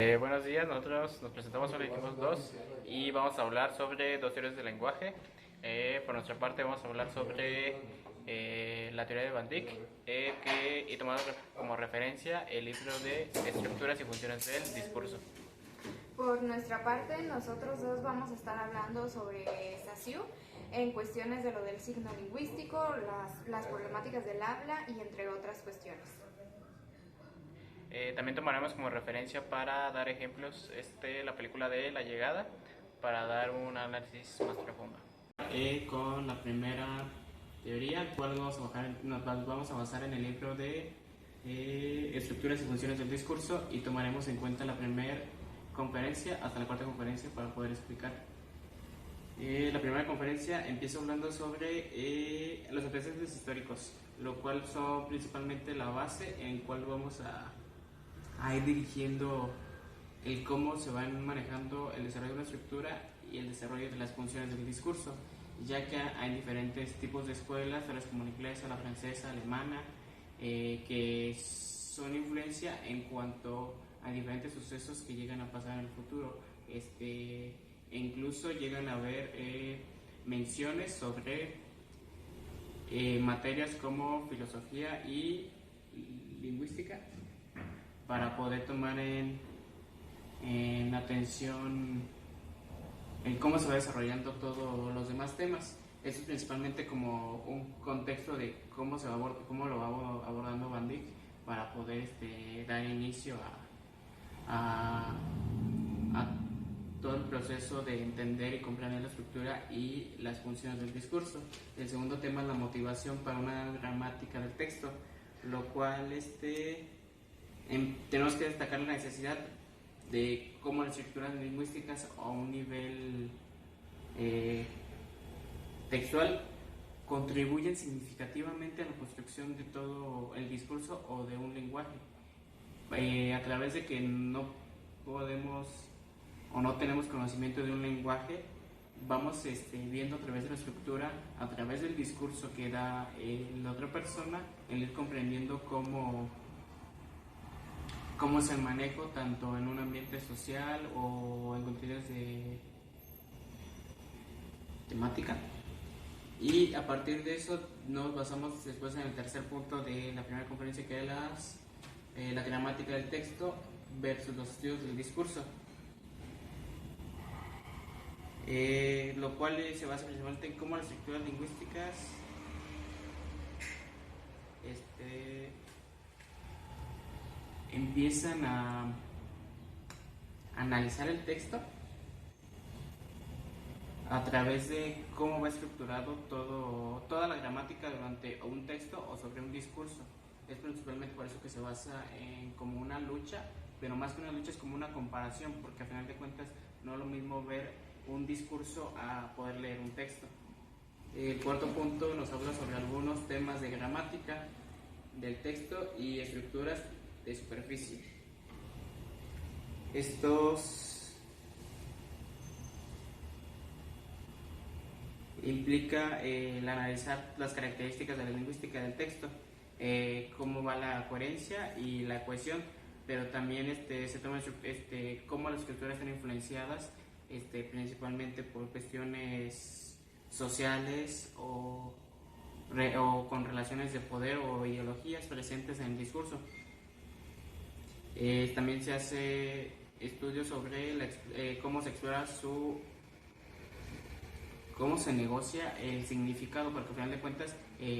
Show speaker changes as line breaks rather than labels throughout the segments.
Buenos días, nosotros nos presentamos sobre Equipos 2 y vamos a hablar sobre dos teorías del lenguaje. Por nuestra parte vamos a hablar sobre la teoría de Van Dyck y tomando como referencia el libro de Estructuras y Funciones del Discurso.
Por nuestra parte, nosotros dos vamos a estar hablando sobre Saussure en cuestiones de lo del signo lingüístico, las problemáticas del habla y entre otras cuestiones.
También tomaremos como referencia para dar ejemplos la película de La Llegada, para dar un análisis más profundo. Con la primera teoría, cual nos vamos a basar en el libro de Estructuras y Funciones del Discurso, y tomaremos en cuenta la primera conferencia hasta la cuarta conferencia para poder explicar. La primera conferencia empieza hablando sobre los antecedentes históricos, lo cual son principalmente la base en cual vamos a ir dirigiendo el cómo se van manejando el desarrollo de una estructura y el desarrollo de las funciones del discurso, ya que hay diferentes tipos de escuelas, tales como la inglesa, la francesa, alemana, que son influencia en cuanto a diferentes sucesos que llegan a pasar en el futuro. E incluso llegan a haber menciones sobre materias como filosofía y lingüística, para poder tomar en atención en cómo se va desarrollando todos los demás temas. Eso es principalmente como un contexto de cómo lo va abordando Van Dyck, para poder dar inicio a todo el proceso de entender y comprender la estructura y las funciones del discurso. El segundo tema es la motivación para una gramática del texto, lo cual tenemos que destacar la necesidad de cómo las estructuras lingüísticas a un nivel textual contribuyen significativamente a la construcción de todo el discurso o de un lenguaje, a través de que no podemos o no tenemos conocimiento de un lenguaje. Vamos viendo a través de la estructura, a través del discurso que da la otra persona, el ir comprendiendo cómo es el manejo tanto en un ambiente social o en contenidos de temática. Y a partir de eso nos basamos después en el tercer punto de la primera conferencia, que es la gramática del texto versus los estudios del discurso, lo cual se basa principalmente en cómo las estructuras lingüísticas empiezan a analizar el texto a través de cómo va estructurado toda la gramática durante un texto o sobre un discurso. Es principalmente por eso que se basa en como una lucha, pero más que una lucha es como una comparación, porque al final de cuentas no es lo mismo ver un discurso a poder leer un texto. El cuarto punto nos habla sobre algunos temas de gramática del texto y estructuras de superficie. Estos implica el analizar las características de la lingüística del texto, cómo va la coherencia y la cohesión, pero también se toma cómo las escrituras están influenciadas principalmente por cuestiones sociales o con relaciones de poder o ideologías presentes en el discurso. También se hace estudios sobre cómo se explora cómo se negocia el significado, porque al final de cuentas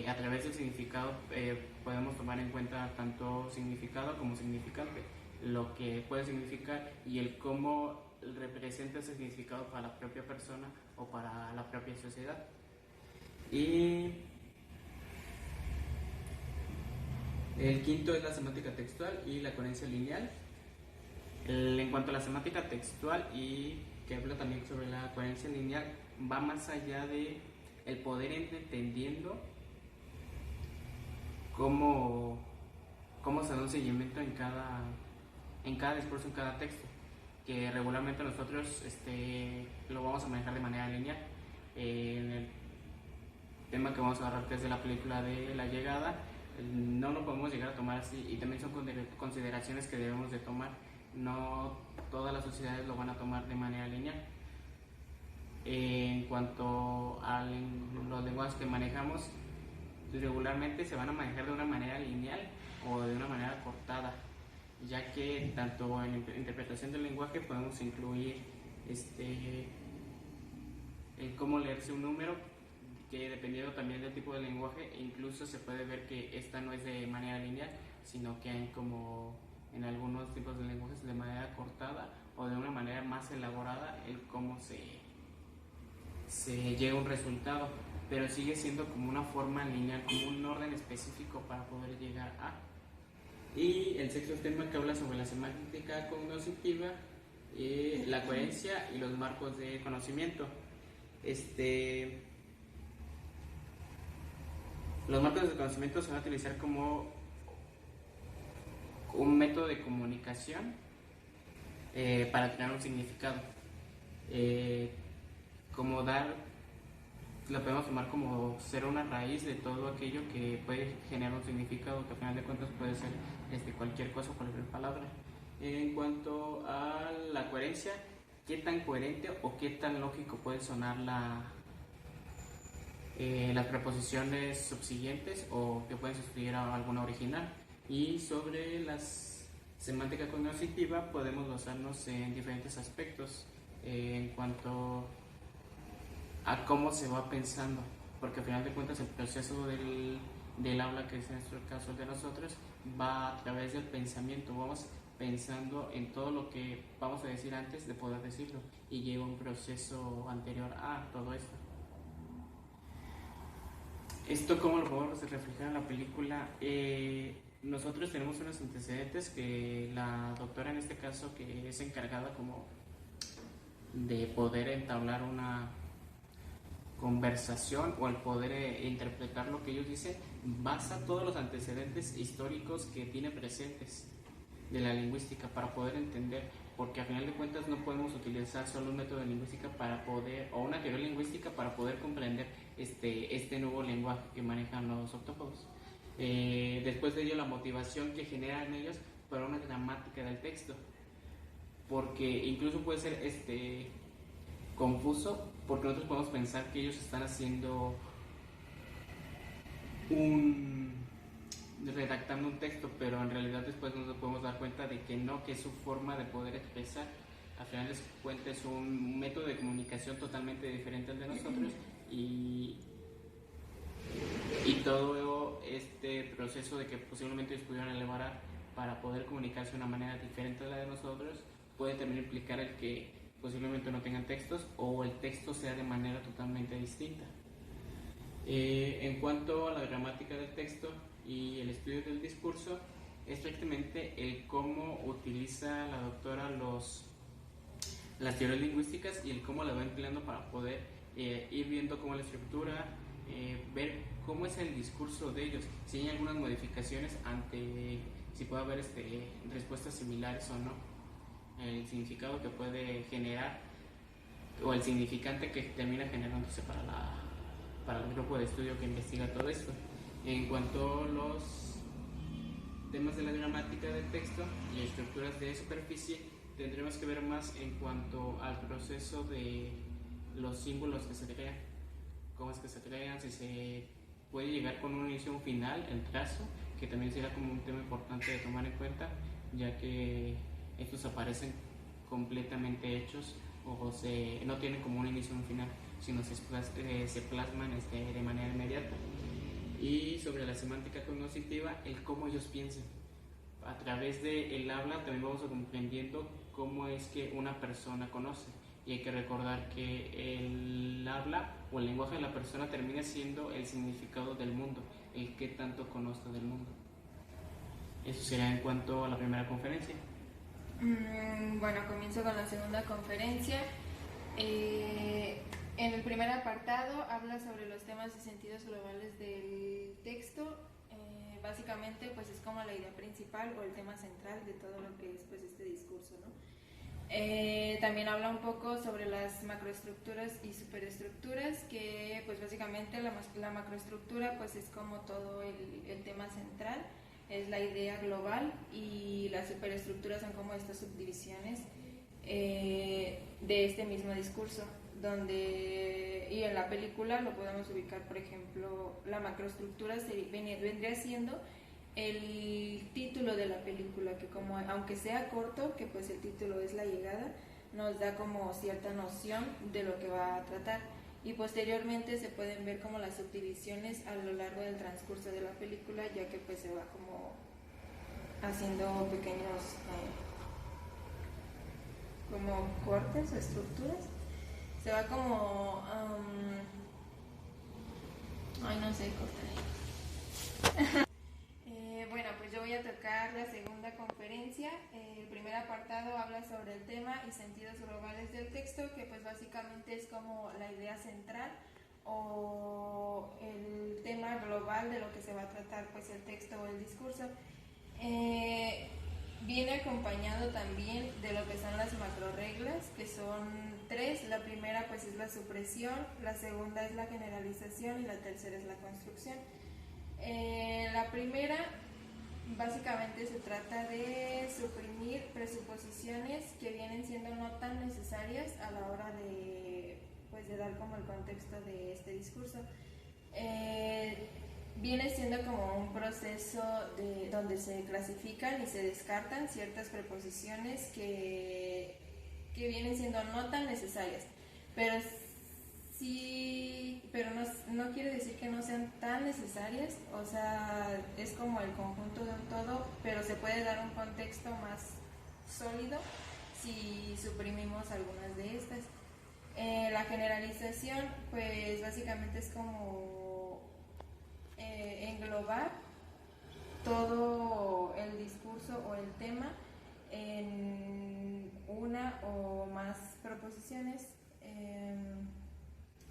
a través del significado podemos tomar en cuenta tanto significado como significante, lo que puede significar y el cómo representa ese significado para la propia persona o para la propia sociedad. Y el quinto es la semántica textual y la coherencia lineal. En cuanto a la semántica textual, y que habla también sobre la coherencia lineal, va más allá de el poder ir entendiendo cómo se da un seguimiento en cada discurso, en cada texto, que regularmente nosotros lo vamos a manejar de manera lineal. En el tema que vamos a agarrar, que es de la película de La Llegada, no lo podemos llegar a tomar así, y también son consideraciones que debemos de tomar, no todas las sociedades lo van a tomar de manera lineal. En cuanto a los lenguajes que manejamos, regularmente se van a manejar de una manera lineal o de una manera cortada, ya que tanto en interpretación del lenguaje podemos incluir el cómo leerse un número, que dependiendo también del tipo de lenguaje, incluso se puede ver que esta no es de manera lineal, sino que hay como en algunos tipos de lenguajes de manera cortada o de una manera más elaborada el cómo se llega a un resultado, pero sigue siendo como una forma lineal, como un orden específico para poder llegar a. Y el sexto tema, que habla sobre la semántica cognoscitiva, la coherencia y los marcos de conocimiento. Los marcos de conocimiento se van a utilizar como un método de comunicación para crear un significado. Como lo podemos tomar como ser una raíz de todo aquello que puede generar un significado, que al final de cuentas puede ser cualquier cosa, cualquier palabra. En cuanto a la coherencia, ¿qué tan coherente o qué tan lógico puede sonar las preposiciones subsiguientes o que pueden sustituir a alguna original? Y sobre la semántica cognoscitiva podemos basarnos en diferentes aspectos en cuanto a cómo se va pensando, porque al final de cuentas el proceso del habla, que es en nuestro caso de nosotros, va a través del pensamiento. Vamos pensando en todo lo que vamos a decir antes de poder decirlo, y lleva un proceso anterior a todo esto. ¿Esto cómo lo podemos reflejar en la película? Nosotros tenemos unos antecedentes que la doctora, en este caso, que es encargada como de poder entablar una conversación o el poder interpretar lo que ellos dicen, basa todos los antecedentes históricos que tiene presentes de la lingüística para poder entender, porque a final de cuentas no podemos utilizar solo un método de lingüística para poder, o una teoría lingüística para poder comprender este nuevo lenguaje que manejan los ortópodos. Después de ello, la motivación que generan ellos para una gramática del texto, porque incluso puede ser confuso, porque nosotros podemos pensar que ellos están haciendo redactando un texto, pero en realidad después nos podemos dar cuenta de que no, que es su forma de poder expresar. Al final de cuentas es un método de comunicación totalmente diferente al de nosotros, y todo este proceso de que posiblemente ellos pudieran elaborar para poder comunicarse de una manera diferente a la de nosotros puede también implicar el que posiblemente no tengan textos o el texto sea de manera totalmente distinta. En cuanto a la gramática del texto y el estudio del discurso, es prácticamente el cómo utiliza la doctora las teorías lingüísticas y el cómo la va empleando para poder ir viendo cómo la estructura, ver cómo es el discurso de ellos, si hay algunas modificaciones si puede haber respuestas similares o no, el significado que puede generar o el significante que termina generándose para el grupo de estudio que investiga todo esto. En cuanto a los temas de la gramática del texto y estructuras de superficie, tendremos que ver más en cuanto al proceso de los símbolos que se crean, cómo es que se crean, si se puede llegar con un inicio y un final, el trazo, que también será como un tema importante de tomar en cuenta, ya que estos aparecen completamente hechos o no tienen como un inicio y un final, sino se plasman de manera inmediata. Y sobre la semántica cognoscitiva, el cómo ellos piensan. A través del habla también vamos comprendiendo cómo es que una persona conoce. Y hay que recordar que el habla o el lenguaje de la persona termina siendo el significado del mundo, el que tanto conozca del mundo. Eso será en cuanto a la primera conferencia.
Bueno, comienzo con la segunda conferencia. En el primer apartado habla sobre los temas y sentidos globales del texto. Básicamente pues es como la idea principal o el tema central de todo lo que es pues este discurso, ¿no? También habla un poco sobre las macroestructuras y superestructuras, que pues básicamente la macroestructura pues es como todo el tema central, es la idea global y las superestructuras son como estas subdivisiones de este mismo discurso, donde, y en la película lo podemos ubicar, por ejemplo, la macroestructura vendría siendo el título de la película, que como aunque sea corto, que pues el título es La Llegada, nos da como cierta noción de lo que va a tratar, y posteriormente se pueden ver como las subdivisiones a lo largo del transcurso de la película, ya que pues se va como haciendo pequeños como cortes o estructuras, se va como ay, no sé, cortar. Bueno, pues yo voy a tocar la segunda conferencia. El primer apartado habla sobre el tema y sentidos globales del texto, que pues básicamente es como la idea central o el tema global de lo que se va a tratar pues el texto o el discurso. Viene acompañado también de lo que son las macroreglas, que son 3. La primera pues es la supresión, la segunda es la generalización y la tercera es la construcción. La primera básicamente se trata de suprimir presuposiciones que vienen siendo no tan necesarias a la hora de, pues, de dar como el contexto de este discurso. Viene siendo como un proceso donde se clasifican y se descartan ciertas preposiciones que vienen siendo no tan necesarias, pero sí, pero no quiere decir que no sean tan necesarias, o sea, es como el conjunto de un todo, pero se puede dar un contexto más sólido si suprimimos algunas de estas. La generalización, pues básicamente es como englobar todo el discurso o el tema en una o más proposiciones,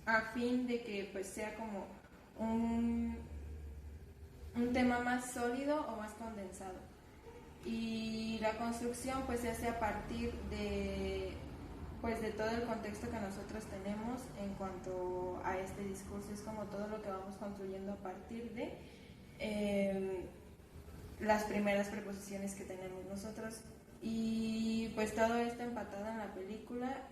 a fin de que pues sea como un tema más sólido o más condensado. Y la construcción pues se hace a partir de pues de todo el contexto que nosotros tenemos en cuanto a este discurso, es como todo lo que vamos construyendo a partir de las primeras preposiciones que tenemos nosotros. Y pues todo esto empatado en la película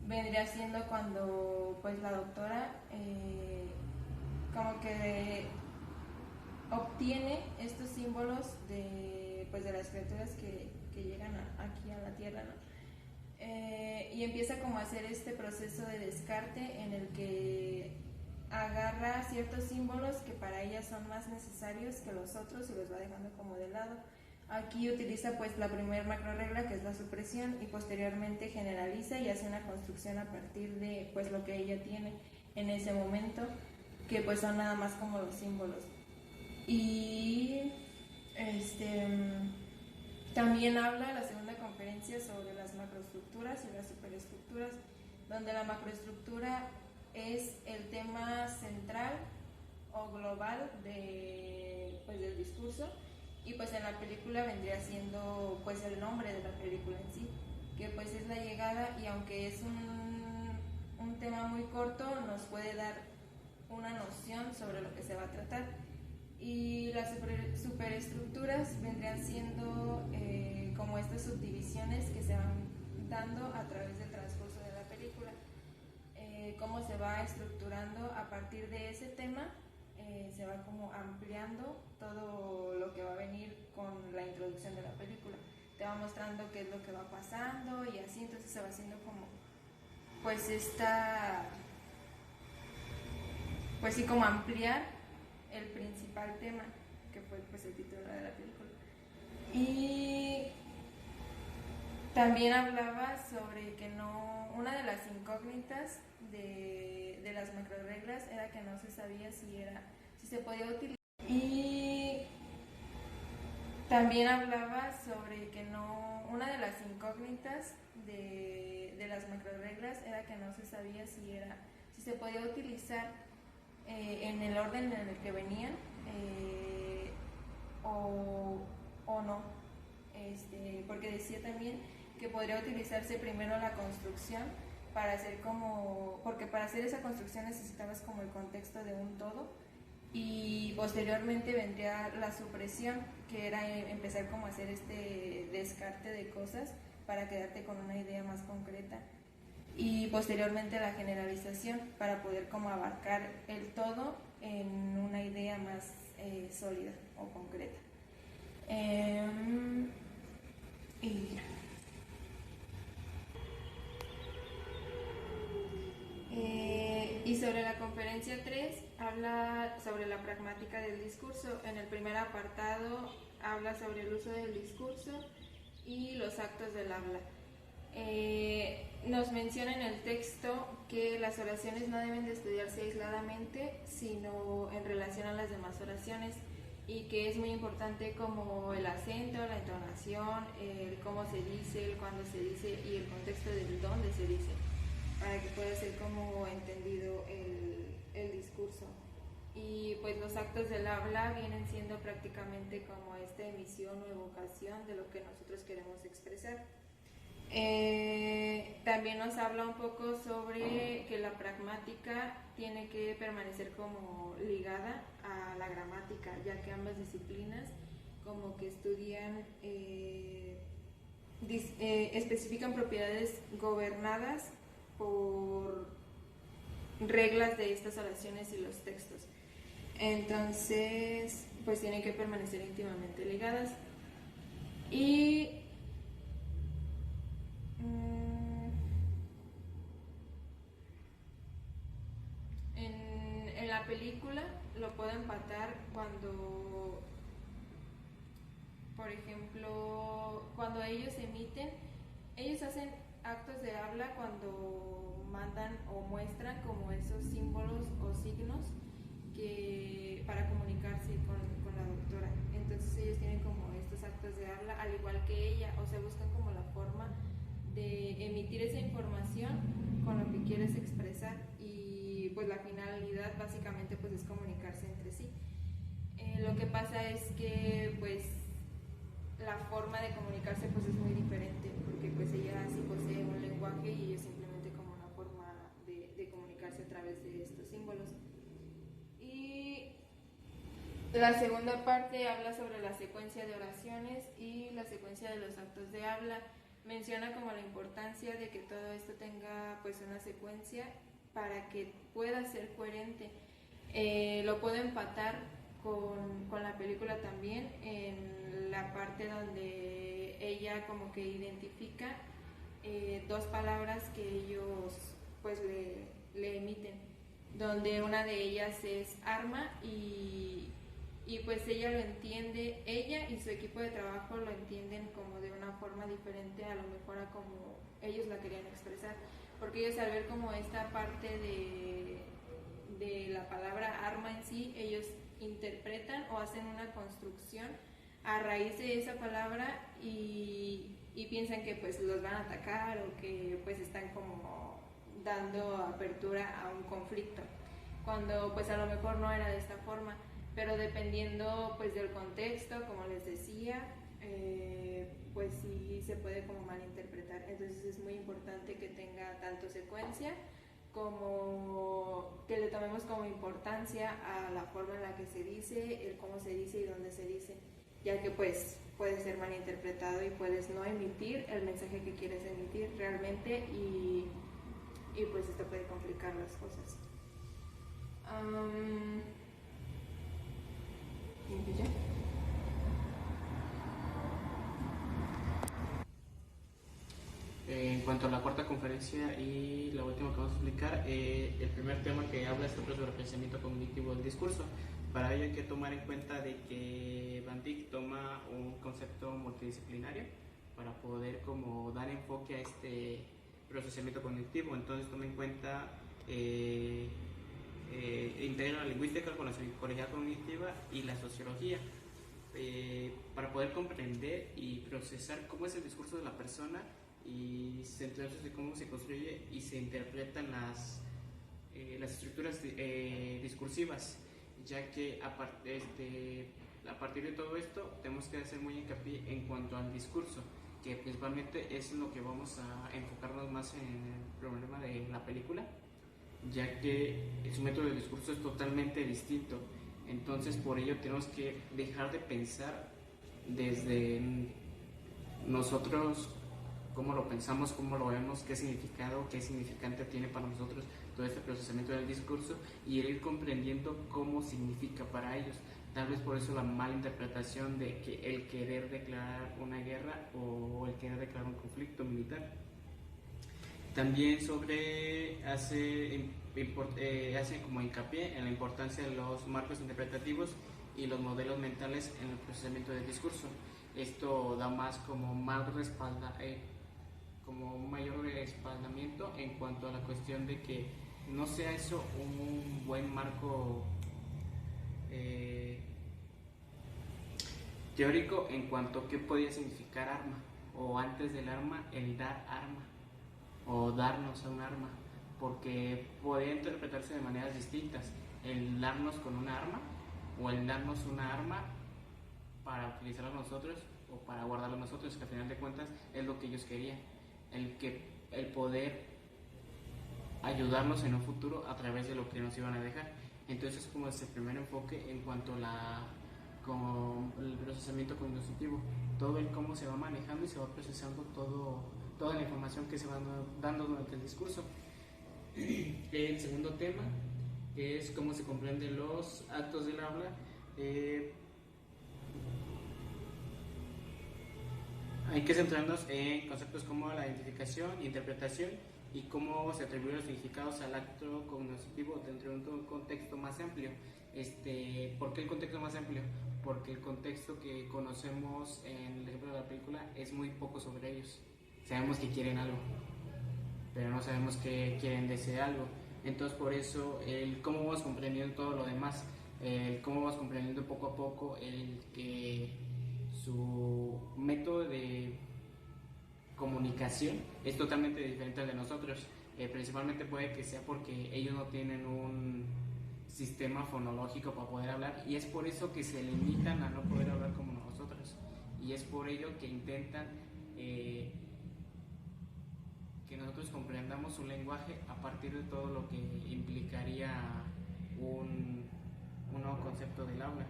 vendría siendo cuando pues la doctora como que obtiene estos símbolos de, pues, de las criaturas que llegan aquí a la Tierra, ¿no? Y empieza como a hacer este proceso de descarte en el que agarra ciertos símbolos que para ella son más necesarios que los otros y los va dejando como de lado. Aquí utiliza pues la primera macroregla, que es la supresión, y posteriormente generaliza y hace una construcción a partir de pues lo que ella tiene en ese momento, que pues son nada más como los símbolos. Y también habla la segunda conferencia sobre las macroestructuras y las superestructuras, donde la macroestructura es el tema central o global del discurso, y pues en la película vendría siendo pues el nombre de la película en sí, que pues es La Llegada, y aunque es un tema muy corto, nos puede dar una noción sobre lo que se va a tratar. Y las superestructuras vendrían siendo como estas subdivisiones que se van dando a través del transcurso de la película, cómo se va estructurando a partir de ese tema, se va como ampliando todo lo que va a venir con la introducción de la película, te va mostrando qué es lo que va pasando y así, entonces se va haciendo como pues pues sí, como ampliar el principal tema, que fue pues el título de la película. Y también hablaba sobre que una de las incógnitas de las macroreglas era que no se sabía si se podía utilizar. Y también hablaba sobre que una de las incógnitas de las macroreglas era que no se sabía si se podía utilizar en el orden en el que venían o no, porque decía también que podría utilizarse primero la construcción porque para hacer esa construcción necesitabas como el contexto de un todo, y posteriormente vendría la supresión, que era empezar como a hacer este descarte de cosas para quedarte con una idea más concreta, y posteriormente la generalización para poder como abarcar el todo en una idea más sólida o concreta. Y ya. Y sobre la conferencia 3 habla sobre la pragmática del discurso. En el primer apartado habla sobre el uso del discurso y los actos del habla. Nos menciona en el texto que las oraciones no deben de estudiarse aisladamente, sino en relación a las demás oraciones, y que es muy importante como el acento, la entonación, el cómo se dice, el cuándo se dice y el contexto del dónde se dice, para que pueda ser como entendido el discurso. Y pues los actos del habla vienen siendo prácticamente como esta emisión o evocación de lo que nosotros queremos expresar. También nos habla un poco sobre que la pragmática tiene que permanecer como ligada a la gramática, ya que ambas disciplinas como que estudian, especifican propiedades gobernadas por reglas de estas oraciones y los textos. Entonces, pues tienen que permanecer íntimamente ligadas. Y en la película lo puedo empatar cuando, por ejemplo, cuando ellos emiten, ellos hacen actos de habla cuando mandan o muestran como esos símbolos o signos que para comunicarse con la doctora. Entonces ellos tienen como estos actos de habla al igual que ella, o sea, buscan como la forma de emitir esa información con lo que quieres expresar, y pues la finalidad básicamente pues es comunicarse entre sí. Lo que pasa es que pues la forma de comunicarse pues es muy diferente, porque pues ella sí posee un lenguaje y ellos simplemente como una forma de comunicarse a través de estos símbolos. Y la segunda parte habla sobre la secuencia de oraciones y la secuencia de los actos de habla. Menciona como la importancia de que todo esto tenga pues una secuencia para que pueda ser coherente. Lo puedo empatar con la película también, en la parte donde ella como que identifica dos palabras que ellos pues le emiten, donde una de ellas es arma, y pues ella lo entiende, ella y su equipo de trabajo lo entienden como de una forma diferente a lo mejor a como ellos la querían expresar, porque ellos al ver como esta parte de la palabra arma en sí, ellos interpretan o hacen una construcción a raíz de esa palabra y piensan que pues los van a atacar o que pues están como dando apertura a un conflicto, cuando pues a lo mejor no era de esta forma, pero dependiendo pues del contexto, como les decía, pues sí se puede como malinterpretar. Entonces es muy importante que tenga tanto secuencia como que le tomemos como importancia a la forma en la que se dice, el cómo se dice y dónde se dice, ya que pues puede ser malinterpretado y puedes no emitir el mensaje que quieres emitir realmente, y pues esto puede complicar las cosas. ¿Y ya?
En cuanto a la cuarta conferencia y la última que vamos a explicar, el primer tema que habla es sobre el pensamiento cognitivo del discurso. Para ello hay que tomar en cuenta de que Van Dyck toma un concepto multidisciplinario para poder como dar enfoque a este procesamiento cognitivo. Entonces toma en cuenta integra la lingüística con la psicología cognitiva y la sociología para poder comprender y procesar cómo es el discurso de la persona y centrarse en cómo se construye y se interpretan las estructuras discursivas, ya que a partir de todo esto tenemos que hacer muy hincapié en cuanto al discurso, que principalmente es lo que vamos a enfocarnos más en el problema de la película, ya que su método de discurso es totalmente distinto Entonces por ello tenemos que dejar de pensar desde nosotros, cómo lo pensamos, cómo lo vemos, qué significado, qué significante tiene para nosotros todo este procesamiento del discurso, y el ir comprendiendo cómo significa para ellos. Tal vez por eso la mala interpretación de que el querer declarar una guerra o el querer declarar un conflicto militar. También hace como hincapié en la importancia de los marcos interpretativos y los modelos mentales en el procesamiento del discurso. Esto da más como como un mayor respaldamiento en cuanto a la cuestión de que no sea eso un buen marco teórico en cuanto a qué podía significar arma, o antes del arma el dar arma o darnos a un arma, porque podía interpretarse de maneras distintas: el darnos con una arma o el darnos una arma para utilizarla nosotros o para guardarla nosotros, que al final de cuentas es lo que ellos querían, el poder ayudarnos en un futuro a través de lo que nos iban a dejar. Entonces, como es el primer enfoque en cuanto a con el procesamiento cognitivo, todo el cómo se va manejando y se va procesando toda la información que se va dando durante el discurso. El segundo tema es cómo se comprenden los actos del habla. Hay que centrarnos en conceptos como la identificación, interpretación y cómo se atribuyen los significados al acto cognitivo dentro de un contexto más amplio. ¿Por qué el contexto más amplio? Porque el contexto que conocemos en el ejemplo de la película es muy poco sobre ellos. Sabemos que quieren algo, pero no sabemos que quieren de ese algo. Entonces por eso el cómo vamos comprendiendo todo lo demás, el cómo vamos comprendiendo poco a poco el que su método de comunicación es totalmente diferente al de nosotros. Principalmente puede que sea porque ellos no tienen un sistema fonológico para poder hablar, y es por eso que se limitan a no poder hablar como nosotros, y es por ello que intentan que nosotros comprendamos un lenguaje a partir de todo lo que implicaría un nuevo concepto del habla.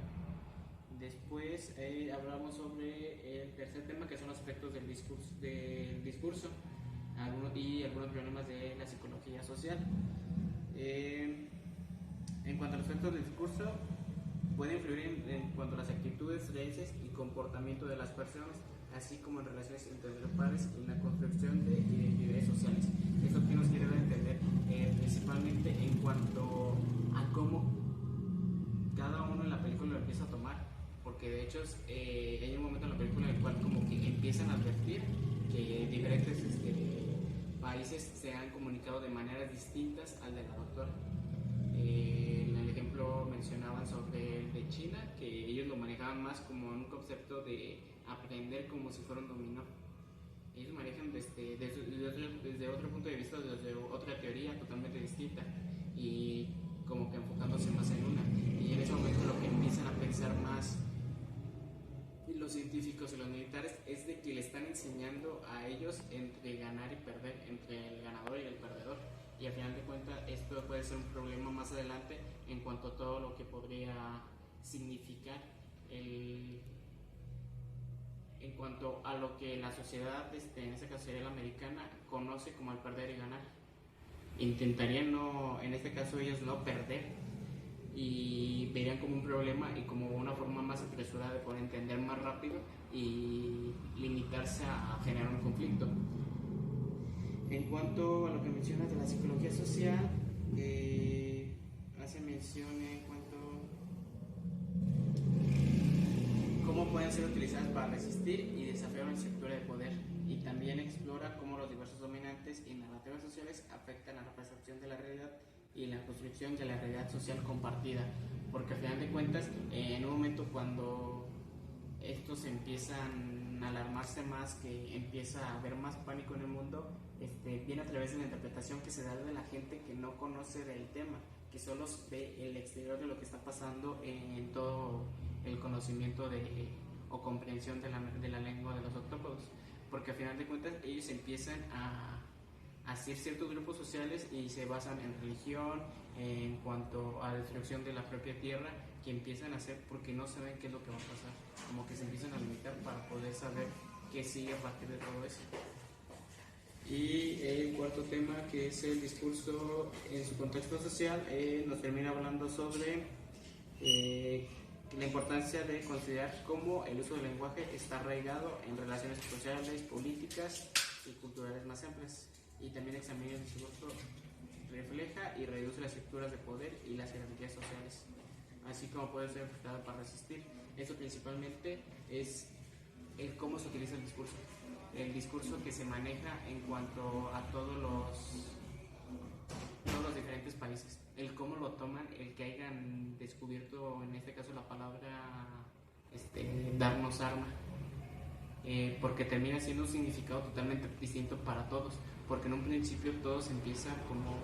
Después hablamos sobre el tercer tema, que son los aspectos del discurso y algunos problemas de la psicología social. En cuanto a los aspectos del discurso, puede influir en cuanto a las actitudes, creencias y comportamiento de las personas, así como en relaciones entre los pares y en la construcción de identidades sociales. Eso que nos quiere dar a entender principalmente en cuanto a cómo cada uno en la película lo empieza a tomar, porque de hecho hay un momento en la película en el cual como que empiezan a advertir que diferentes países se han comunicado de maneras distintas al de la doctora. En el ejemplo mencionaban sobre el de China, que ellos lo manejaban más como un concepto de aprender como si fuera un dominó. Ellos manejan desde otro punto de vista, desde otra teoría totalmente distinta, y como que enfocándose más en una. Y en ese momento lo que empiezan a pensar más los científicos y los militares es de que le están enseñando a ellos entre ganar y perder, entre el ganador y el perdedor. Y al final de cuentas esto puede ser un problema más adelante en cuanto a todo lo que podría significar en cuanto a lo que la sociedad, en este caso sería la americana, conoce como el perder y ganar. Intentarían no, en este caso ellos no perder, y verían como un problema y como una forma más apresurada de poder entender más rápido y limitarse a generar un conflicto. En cuanto a lo que mencionas de la psicología social, hace mención en cuanto a cómo pueden ser utilizadas para resistir y desafiar una estructura de poder, y también explora cómo los diversos dominantes y narrativas sociales afectan a la percepción de la realidad y la construcción de la realidad social compartida, porque al final de cuentas en un momento cuando estos empiezan a alarmarse más, que empieza a haber más pánico en el mundo, viene a través de la interpretación que se da de la gente que no conoce del tema, que solo ve el exterior de lo que está pasando en todo el conocimiento o comprensión de la lengua de los autóctonos, porque al final de cuentas ellos empiezan a hacer ciertos grupos sociales y se basan en religión, en cuanto a la destrucción de la propia tierra, que empiezan a hacer porque no saben qué es lo que va a pasar, como que se empiezan a limitar para poder saber qué sigue a partir de todo eso. Y el cuarto tema, que es el discurso en su contexto social, nos termina hablando sobre la importancia de considerar cómo el uso del lenguaje está arraigado en relaciones sociales, políticas y culturales más amplias, y también examina el discurso refleja y reduce las estructuras de poder y las jerarquías sociales, así como puede ser enfrentada para resistir. Esto principalmente es el cómo se utiliza el discurso que se maneja en cuanto a todos los diferentes países, el cómo lo toman, el que hayan descubierto en este caso la palabra darnos arma, porque termina siendo un significado totalmente distinto para todos, porque en un principio todos empiezan como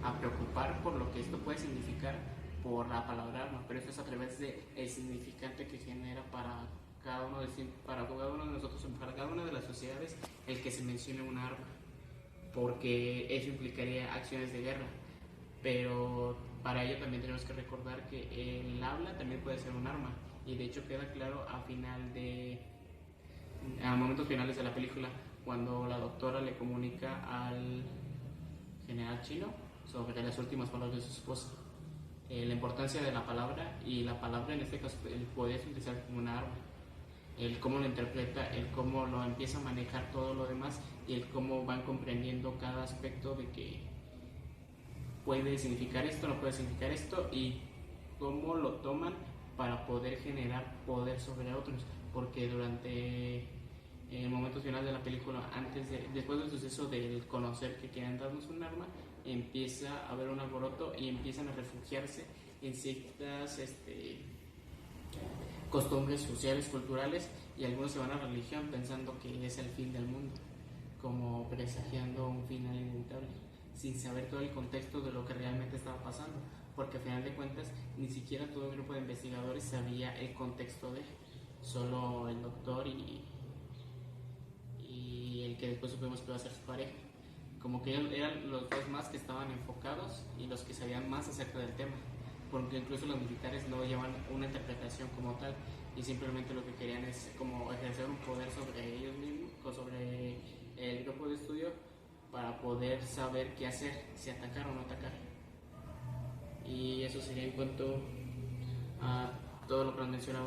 a preocupar por lo que esto puede significar por la palabra arma, pero esto es a través del significante que genera para cada uno de nosotros, para cada una de las sociedades, el que se mencione una arma, porque eso implicaría acciones de guerra, pero para ello también tenemos que recordar que el habla también puede ser un arma, y de hecho queda claro a momentos finales de la película, cuando la doctora le comunica al general chino sobre las últimas palabras de su esposa, la importancia de la palabra, y la palabra en este caso el poder utilizar como una arma, el cómo lo interpreta, el cómo lo empieza a manejar todo lo demás, y el cómo van comprendiendo cada aspecto de que puede significar esto, no puede significar esto, y cómo lo toman para poder generar poder sobre otros, porque durante momentos finales de la película, después del suceso del conocer que quieren darnos un arma, empieza a haber un alboroto y empiezan a refugiarse en ciertas costumbres sociales, culturales, y algunos se van a la religión pensando que es el fin del mundo, como presagiando un final inevitable, sin saber todo el contexto de lo que realmente estaba pasando, porque al final de cuentas ni siquiera todo el grupo de investigadores sabía el contexto solo el doctor y el que después supimos que iba a ser su pareja, como que ellos eran los dos más que estaban enfocados y los que sabían más acerca del tema, porque incluso los militares no llevan una interpretación como tal, y simplemente lo que querían es como ejercer un poder sobre ellos mismos o sobre el grupo de estudio para poder saber qué hacer, si atacar o no atacar. Y eso sería en cuanto a todo lo que nos menciona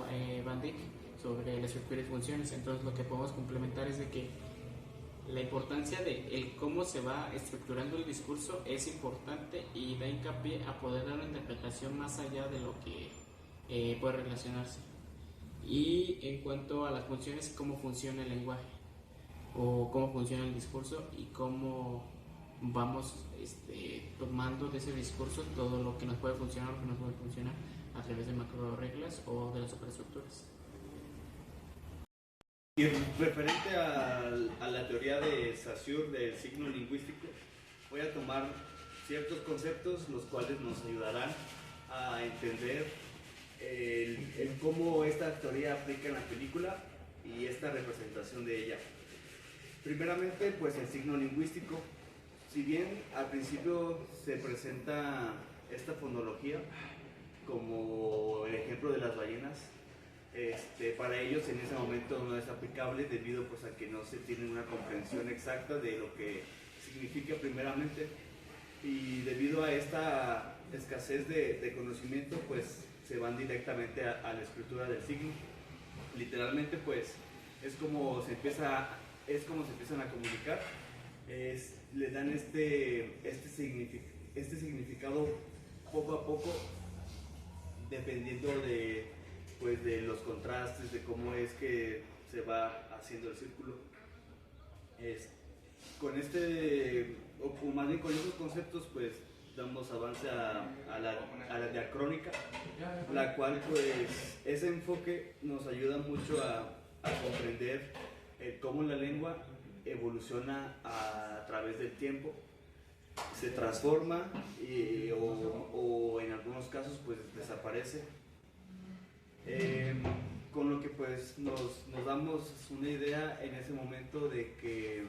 Van Dyck sobre la estructura y funciones. Entonces lo que podemos complementar es de que la importancia de el cómo se va estructurando el discurso es importante y da hincapié a poder dar una interpretación más allá de lo que puede relacionarse. Y en cuanto a las funciones, cómo funciona el lenguaje o cómo funciona el discurso y cómo vamos tomando de ese discurso todo lo que nos puede funcionar o lo que no puede funcionar a través de macro reglas o de las superestructuras.
Y referente a la teoría de Saussure del signo lingüístico, voy a tomar ciertos conceptos los cuales nos ayudarán a entender el cómo esta teoría aplica en la película y esta representación de ella. Primeramente, pues el signo lingüístico. Si bien al principio se presenta esta fonología como el ejemplo de las ballenas, para ellos en ese momento no es aplicable debido pues a que no se tiene una comprensión exacta de lo que significa primeramente, y debido a esta escasez de conocimiento pues se van directamente a la escritura del signo. Literalmente pues es como se empiezan a comunicar, le dan este significado poco a poco dependiendo de los contrastes, de cómo es que se va haciendo el círculo. Con o más bien con esos conceptos, pues damos avance a la diacrónica, la cual pues ese enfoque nos ayuda mucho a comprender cómo la lengua evoluciona a través del tiempo, se transforma o en algunos casos pues desaparece. Con lo que pues nos damos una idea en ese momento de que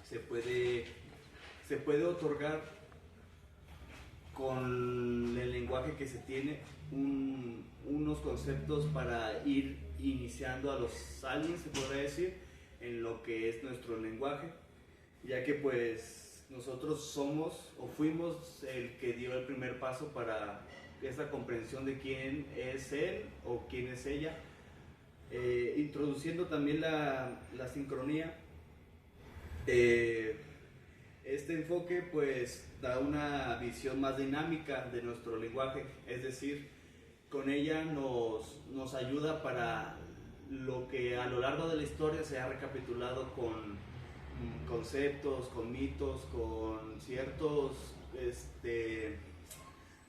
se puede otorgar con el lenguaje que se tiene, unos conceptos para ir iniciando a los aliens, se podría decir, en lo que es nuestro lenguaje, ya que pues nosotros somos o fuimos el que dio el primer paso para esa comprensión de quién es él o quién es ella, introduciendo también la sincronía. Este enfoque pues da una visión más dinámica de nuestro lenguaje, es decir, con ella nos ayuda para lo que a lo largo de la historia se ha recapitulado con conceptos, con mitos, con ciertos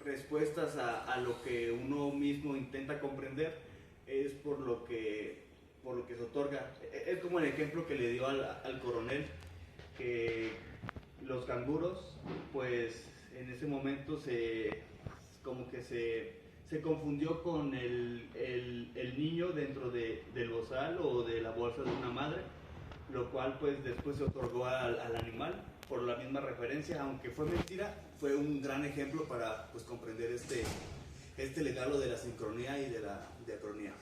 respuestas a lo que uno mismo intenta comprender, es por lo que se otorga. Es como el ejemplo que le dio al coronel, que los canguros, pues en ese momento se confundió con el niño dentro del bozal o de la bolsa de una madre, lo cual pues después se otorgó al animal por la misma referencia, aunque fue mentira. Fue un gran ejemplo para pues comprender este legado de la sincronía y de la diacronía.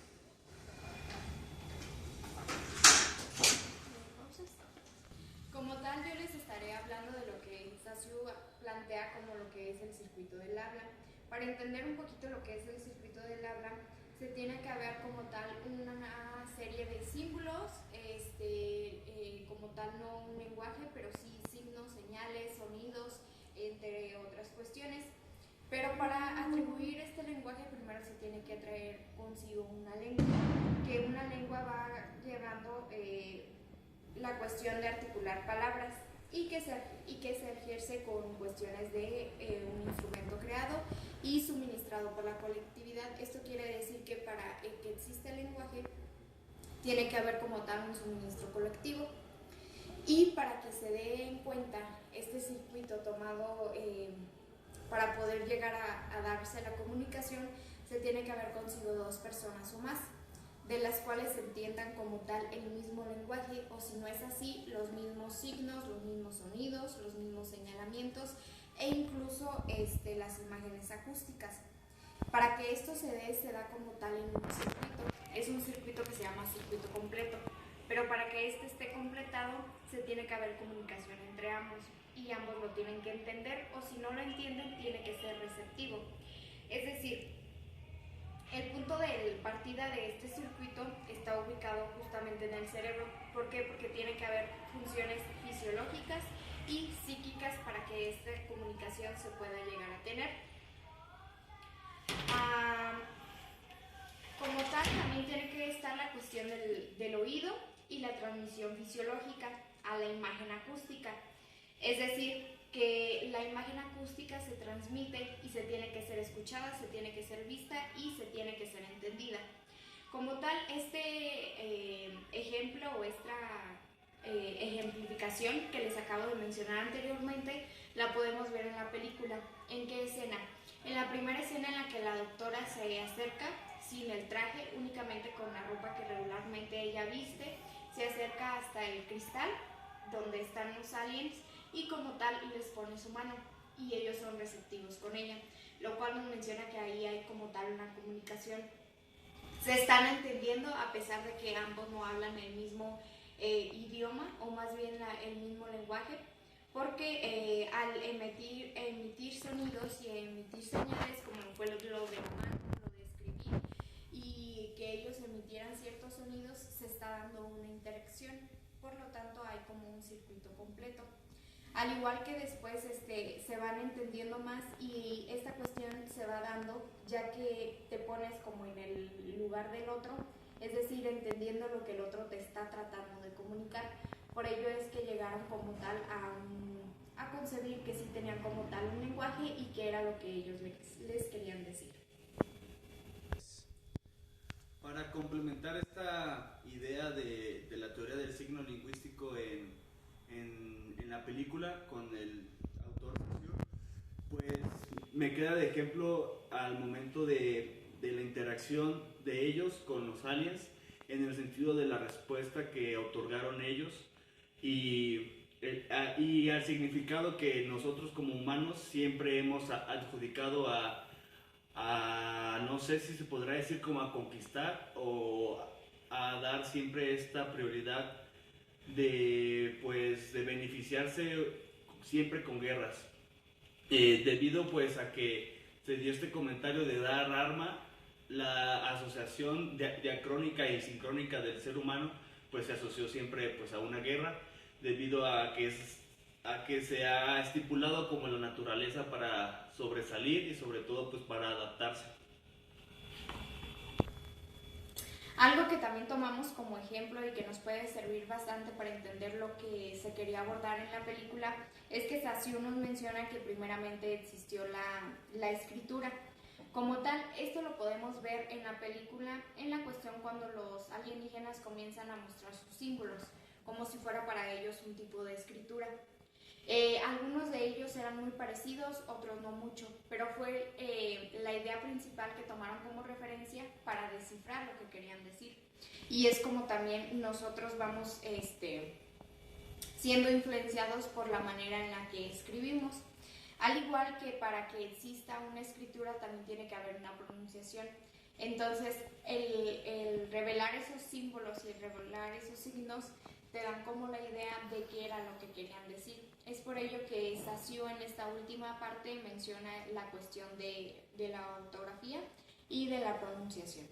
Como tal, yo les estaré hablando de lo que Saussure plantea como lo que es el circuito del habla. Para entender un poquito lo que es el circuito del habla, se tiene que ver como tal una serie de símbolos, como tal no un lenguaje, pero sí signos, señales, sonidos, entre otras cuestiones. Pero para atribuir este lenguaje primero se tiene que traer consigo una lengua, que una lengua va llevando la cuestión de articular palabras y que se ejerce con cuestiones de un instrumento creado y suministrado por la colectividad. Esto quiere decir que para que exista el lenguaje tiene que haber como tal un suministro colectivo, y para que se dé en cuenta este circuito tomado para poder llegar a darse la comunicación, se tiene que haber consigo dos personas o más, de las cuales se entiendan como tal el mismo lenguaje, o si no es así, los mismos signos, los mismos sonidos, los mismos señalamientos e incluso las imágenes acústicas. Para que esto se dé, se da como tal en un circuito. Es un circuito que se llama circuito completo, pero para que este esté completado se tiene que haber comunicación entre ambos y ambos lo tienen que entender, o si no lo entienden tiene que ser receptivo. Es decir, el punto de partida de este circuito está ubicado justamente en el cerebro. ¿Por qué? Porque tiene que haber funciones fisiológicas y psíquicas para que esta comunicación se pueda llegar a tener. Como tal, también tiene que estar la cuestión del oído y la transmisión fisiológica a la imagen acústica. Es decir, que la imagen acústica se transmite y se tiene que ser escuchada, se tiene que ser vista y se tiene que ser entendida. Como tal, este ejemplo o esta ejemplificación que les acabo de mencionar anteriormente, la podemos ver en la película. ¿En qué escena? En la primera escena en la que la doctora se acerca sin el traje, únicamente con la ropa que regularmente ella viste, se acerca hasta el cristal donde están los aliens y como tal les pone su mano y ellos son receptivos con ella, lo cual nos menciona que ahí hay como tal una comunicación. Se están entendiendo a pesar de que ambos no hablan el mismo idioma, o más bien el mismo lenguaje, porque al emitir sonidos y emitir señales, como fue lo de la mano, lo de escribir, y que ellos emitieran ciertos sonidos, se está dando una interacción. Por lo tanto, hay como un circuito completo. Al igual que después se van entendiendo más, y esta cuestión se va dando ya que te pones como en el lugar del otro, es decir, entendiendo lo que el otro te está tratando de comunicar. Por ello es que llegaron como tal a concebir que sí tenían como tal un lenguaje y que era lo que ellos les querían decir.
Para complementar esta idea de la teoría del signo lingüístico en la película con el autor Saussure, pues me queda de ejemplo al momento de la interacción de ellos con los aliens, en el sentido de la respuesta que otorgaron ellos y y al significado que nosotros como humanos siempre hemos adjudicado no sé si se podrá decir como a conquistar o a dar siempre esta prioridad de beneficiarse siempre con guerras. Debido pues a que se dio este comentario de dar arma, la asociación diacrónica y sincrónica del ser humano pues se asoció siempre pues a una guerra, debido a que se ha estipulado como la naturaleza para sobresalir y sobre todo pues para adaptarse.
Algo que también tomamos como ejemplo y que nos puede servir bastante para entender lo que se quería abordar en la película es que Saussure nos menciona que primeramente existió la escritura. Como tal, esto lo podemos ver en la película en la cuestión cuando los alienígenas comienzan a mostrar sus símbolos, como si fuera para ellos un tipo de escritura. Algunos de ellos eran muy parecidos, otros no mucho, pero fue la idea principal que tomaron como referencia para descifrar lo que querían decir. Y es como también nosotros vamos siendo influenciados por la manera en la que escribimos. Al igual que para que exista una escritura también tiene que haber una pronunciación. Entonces, el revelar esos símbolos y el revelar esos signos te dan como la idea de qué era lo que querían decir. Es por ello que Saussure en esta última parte menciona la cuestión de la ortografía y de la pronunciación.